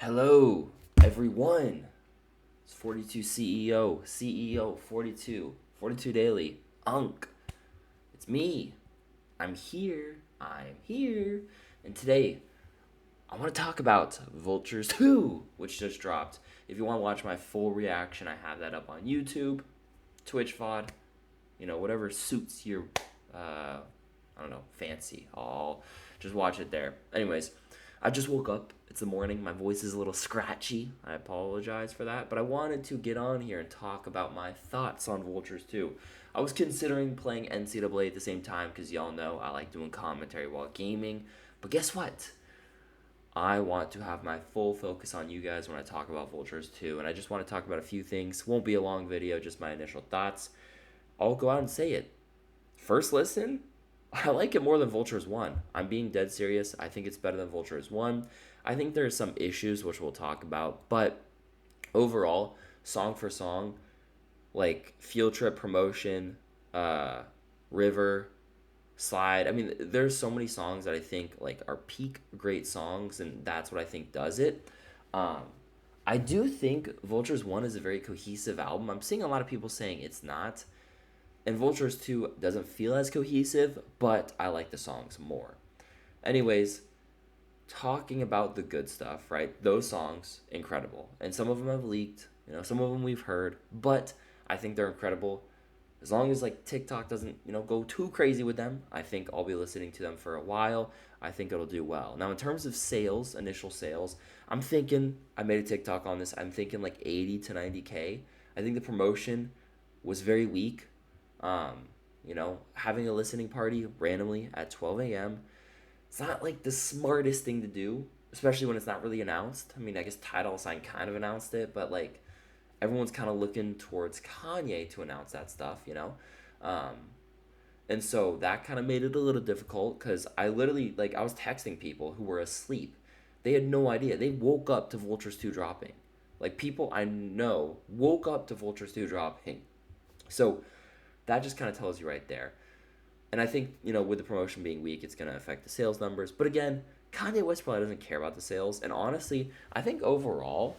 Hello, everyone. It's 42 CEO 42 Daily, Unk. It's me. I'm here. And today, I want to talk about Vultures 2, which just dropped. If you want to watch my full reaction, I have that up on YouTube, Twitch VOD, whatever suits your, fancy. I'll just watch it there. Anyways, I just woke up. It's the morning. My voice is a little scratchy. I apologize for that. But I wanted to get on here and talk about my thoughts on Vultures 2. I was considering playing NCAA at the same time because y'all know I like doing commentary while gaming. But guess what? I want to have my full focus on you guys when I talk about Vultures 2. And I just want to talk about a few things. Won't be a long video, just my initial thoughts. I'll go out and say it. First listen, I like it more than Vultures 1. I'm being dead serious. I think it's better than Vultures 1. I think there's some issues which we'll talk about, but overall, song for song, like Field Trip Promotion, River, Slide. I mean, there's so many songs that I think like are peak great songs, and that's what I think does it. Um, I do think Vultures 1 is a very cohesive album. I'm seeing a lot of people saying it's not. And Vultures 2 doesn't feel as cohesive, but I like the songs more. Anyways, talking about the good stuff, right? Those songs, incredible. And some of them have leaked, some of them we've heard, but I think they're incredible. As long as like TikTok doesn't, go too crazy with them, I think I'll be listening to them for a while. I think it'll do well. Now, in terms of sales, initial sales, I'm thinking I made a TikTok on this. I'm thinking like 80 to 90K. I think the promotion was very weak. Having a listening party randomly at 12 a.m. It's not like the smartest thing to do, especially when it's not really announced. I mean, I guess Tidal Sign kind of announced it, but like everyone's kind of looking towards Kanye to announce that stuff. Um, and so that kind of made it a little difficult because I literally, like, I was texting people who were asleep. They had no idea. They woke up to Vultures 2 dropping. Like, people I know woke up to Vultures 2 dropping. So that just kind of tells you right there. And I think, with the promotion being weak, it's going to affect the sales numbers. But again, Kanye West probably doesn't care about the sales. And honestly, I think overall,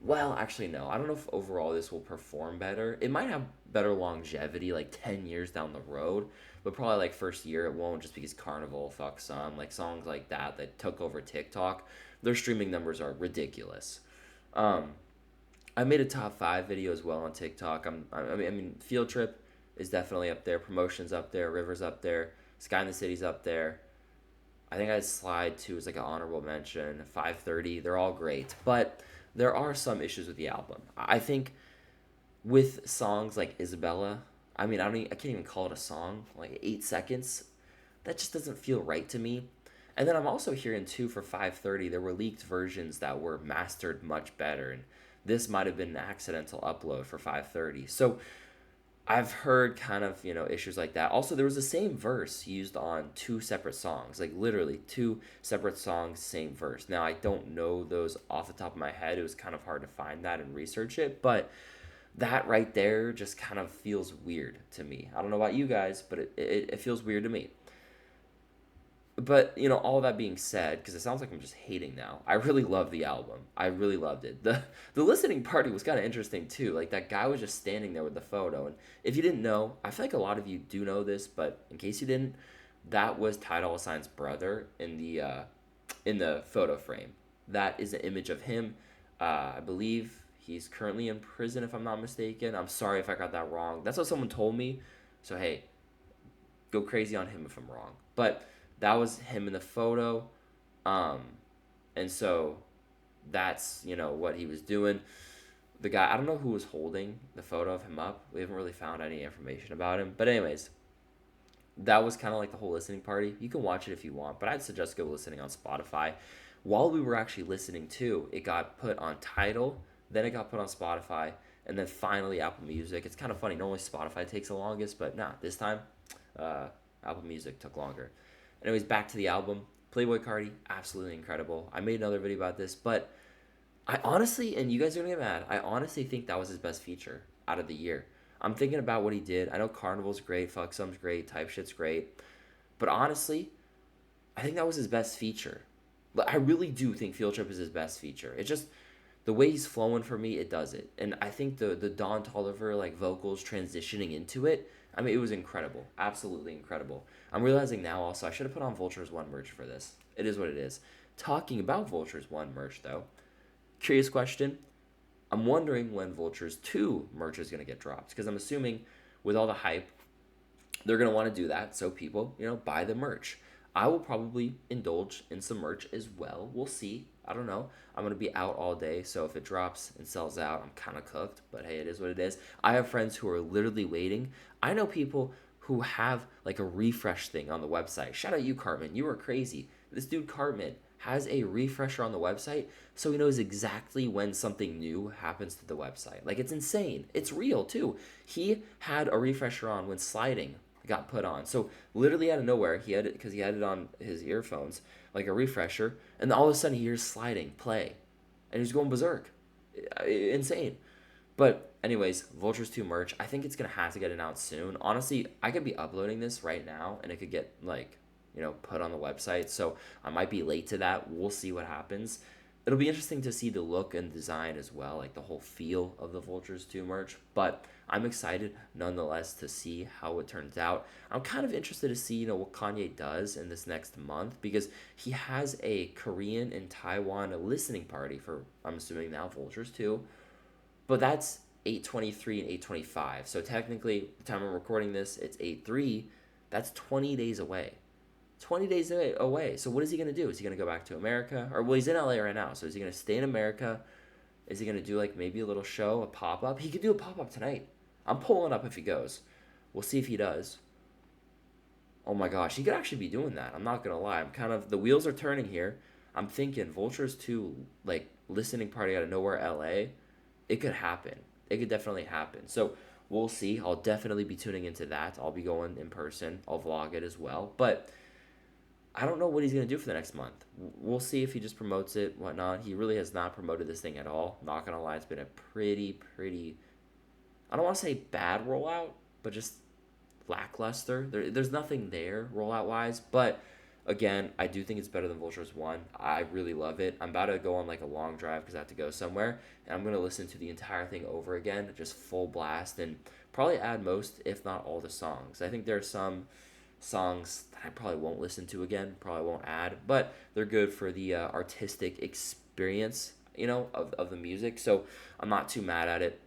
well, actually, no. I don't know if overall this will perform better. It might have better longevity, like 10 years down the road. But probably like first year it won't just because Carnival, Fuck Some, like songs like that took over TikTok. Their streaming numbers are ridiculous. Um, I made a top 5 video as well on TikTok. I mean, Field Trip is definitely up there. Promotion's up there. River's up there. Sky in the City's up there. I think I had Slide too as like an honorable mention. 530. They're all great, but there are some issues with the album. I think with songs like Isabella. I mean, I can't even call it a song. Like 8 seconds. That just doesn't feel right to me. And then I'm also hearing too for 530 there were leaked versions that were mastered much better, and this might have been an accidental upload for 530. So I've heard kind of, issues like that. Also, there was the same verse used on two separate songs, like literally two separate songs, same verse. Now, I don't know those off the top of my head. It was kind of hard to find that and research it, but that right there just kind of feels weird to me. I don't know about you guys, but it feels weird to me. But all that being said, because it sounds like I'm just hating now, I really love the album. I really loved it. The listening party was kind of interesting too. Like that guy was just standing there with the photo, and if you didn't know, I feel like a lot of you do know this, but in case you didn't, that was Ty Dolla Sign's brother in the photo frame. That is an image of him. I believe he's currently in prison, if I'm not mistaken. I'm sorry if I got that wrong. That's what someone told me. So hey, go crazy on him if I'm wrong. But that was him in the photo. Um, and so that's, what he was doing. The guy, I don't know who was holding the photo of him up. We haven't really found any information about him. But anyways, that was kind of like the whole listening party. You can watch it if you want, but I'd suggest go listening on Spotify. While we were actually listening to, it got put on Tidal, then it got put on Spotify, and then finally Apple Music. It's kind of funny. Normally Spotify takes the longest, but nah, this time uh, Apple Music took longer. Anyways, back to the album. Playboy Cardi, absolutely incredible. I made another video about this, but I honestly, and you guys are gonna get mad, I honestly think that was his best feature out of the year. I'm thinking about what he did. I know Carnival's great, Fuck Some's great, Type Shit's great, but honestly, I think that was his best feature. But I really do think Field Trip is his best feature. It just the way he's flowing for me, it does it. And I think the Don Toliver like vocals transitioning into it, I mean, it was incredible, absolutely incredible. I'm realizing now also I should have put on Vultures One merch for this. It is what it is. Talking about Vultures One merch though, curious question. I'm wondering when Vultures Two merch is gonna get dropped because I'm assuming with all the hype they're going to want to do that so people, buy the merch. I will probably indulge in some merch as well. We'll see. I don't know. I'm going to be out all day, so if it drops and sells out, I'm kind of cooked, but hey, it is what it is. I have friends who are literally waiting. I know people who have like a refresh thing on the website. Shout out you, Cartman. You are crazy. This dude, Cartman, has a refresher on the website so he knows exactly when something new happens to the website. Like, it's insane. It's real, too. He had a refresher on when sliding got put on. So literally out of nowhere, he had it because he had it on his earphones, like a refresher, and all of a sudden he hears sliding play, and he's going berserk, insane. But anyways, Vultures 2 merch. I think it's gonna have to get announced soon. Honestly, I could be uploading this right now, and it could get like put on the website. So I might be late to that. We'll see what happens. It'll be interesting to see the look and design as well, like the whole feel of the Vultures 2 merch. But I'm excited nonetheless to see how it turns out. I'm kind of interested to see, what Kanye does in this next month because he has a Korean and Taiwan listening party for, I'm assuming now, Vultures 2. But that's 8/23 and 8/25. So technically, the time I'm recording this, it's 8/3. That's 20 days away. 20 days away. So what is he going to do? Is he going to go back to America? Or, well, he's in LA right now. So is he going to stay in America? Is he going to do, like, maybe a little show, a pop-up? He could do a pop-up tonight. I'm pulling up if he goes. We'll see if he does. Oh, my gosh. He could actually be doing that. I'm not going to lie. The wheels are turning here. I'm thinking Vultures 2, like, listening party out of nowhere, LA. It could happen. It could definitely happen. So we'll see. I'll definitely be tuning into that. I'll be going in person. I'll vlog it as well. But I don't know what he's going to do for the next month. We'll see if he just promotes it, whatnot. He really has not promoted this thing at all. Not going to lie, it's been a pretty, I don't want to say bad rollout, but just lackluster. There's nothing there rollout-wise, but again, I do think it's better than Vultures 1. I really love it. I'm about to go on like a long drive because I have to go somewhere, and I'm going to listen to the entire thing over again, just full blast, and probably add most, if not all, the songs. I think there are some songs that I probably won't listen to again, probably won't add, but they're good for the artistic experience, of the music. So I'm not too mad at it.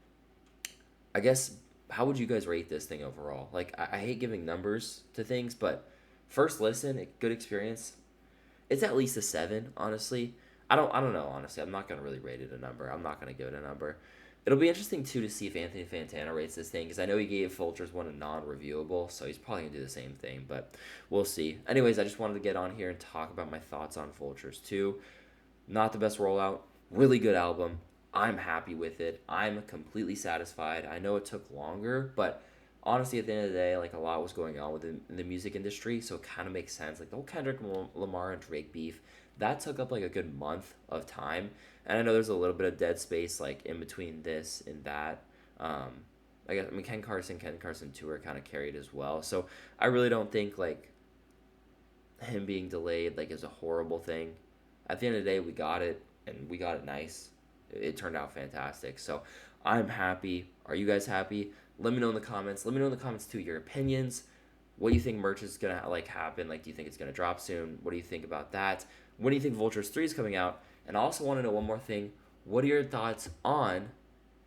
I guess, how would you guys rate this thing overall? Like, I hate giving numbers to things, but first listen, good experience. It's at least a 7, honestly. I don't know, honestly. I'm not going to really rate it a number. I'm not going to give it a number. It'll be interesting, too, to see if Anthony Fantana rates this thing, because I know he gave Vultures 1 a non-reviewable, so he's probably going to do the same thing, but we'll see. Anyways, I just wanted to get on here and talk about my thoughts on Vultures 2. Not the best rollout. Really good album. I'm happy with it. I'm completely satisfied. I know it took longer, but honestly, at the end of the day, like, a lot was going on within the music industry, so it kind of makes sense. Like, the whole Kendrick Lamar and Drake beef, that took up, like, a good month of time, and I know there's a little bit of dead space, like, in between this and that. Ken Carson Tour kind of carried as well, so I really don't think, like, him being delayed, like, is a horrible thing. At the end of the day, we got it, and we got it nice. It turned out fantastic. So I'm happy. Are you guys happy? Let me know in the comments. Let me know in the comments too your opinions. What do you think merch is gonna happen? Like, do you think it's gonna drop soon? What do you think about that? When do you think Vultures 3 is coming out? And I also want to know one more thing. What are your thoughts on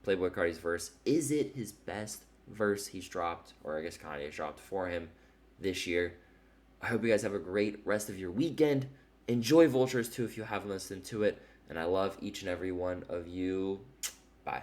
Playboi Carti's verse? Is it his best verse he's dropped, or I guess Kanye has dropped for him this year? I hope you guys have a great rest of your weekend. Enjoy Vultures 2 if you haven't listened to it. And I love each and every one of you. Bye.